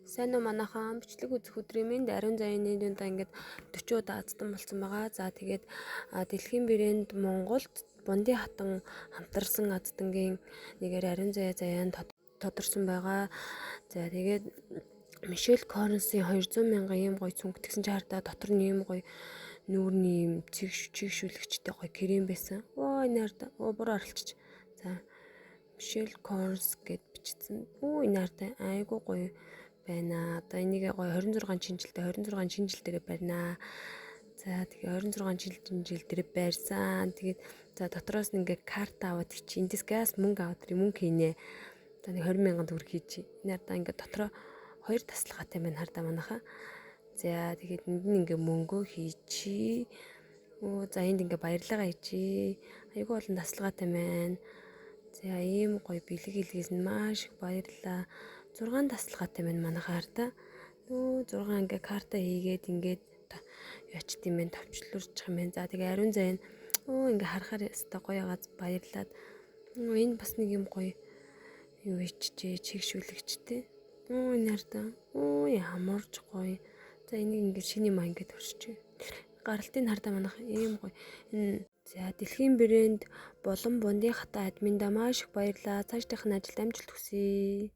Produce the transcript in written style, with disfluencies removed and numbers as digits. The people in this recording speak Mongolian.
Сайн уу манайхаа бичлэг үзэх өдрийн минь ариун заяаны дүндээ ингээд 40 удаа азтан болсон байгаа. За тэгээд дэлхийн бэрээнд Монголд Бундын хатан хамтарсан аздангийн нэгээр ариун заяан тодорсон байгаа. За тэгээд Мишель Корнсын 200 мянган ийм гоё цүнх тэгсэн чи хардаа дотор нь ийм гоё нүүрний ийм чигшүүлэгчтэй гоё крем байсан. Оо энэ хардаа бүр оролцож. За Мишель Корнс гэд бичсэн. Энэ хардаа айгу гоё байна. Одоо энийг гоё 26 шинжилтэй 26 шинжил дээр байна. За тэгээ 26 шинжил дээр байрсан. Тэгээд за дотроос нь ингээ карта аваад чи эндээс газ мөнгө аваад мөнгө хийнэ. За нэг 20 мянган төгрөг хийж. Энэ хардаа ингээ дотроо 2 тасалгаатай байна хардаа манайхаа. За тэгээд энд нь ингээ мөнгөө хийчи. За энд ингээ баярлагаа хийчи. Айгу олон тасалгаатай байна. За ийм гоё бэлэг илгээс нь маш их баярлаа. 6 тасалгаатай байна манайхаа хардаа. 6 ингээ карта хийгээд ингээд ячт юм байна товчлуурчих юм байна. За тэгээ ариун зай нь ингээ харахаар өстой гоё ягаз баярлаад. Энэ бас нэг юм гоё юу ичжээ чигшүүлэгчтэй. Энэ хардаа ямарч гоё. За энийг ингээ шиний маа ингээ төрчихье. Гаралтын хардаа манайх ийм гоё. За дэлхийн бэрээнд болон Бундын хатан админдаа маш их баярлаа. Цаашдынх нь ажилд амжилт хүсье.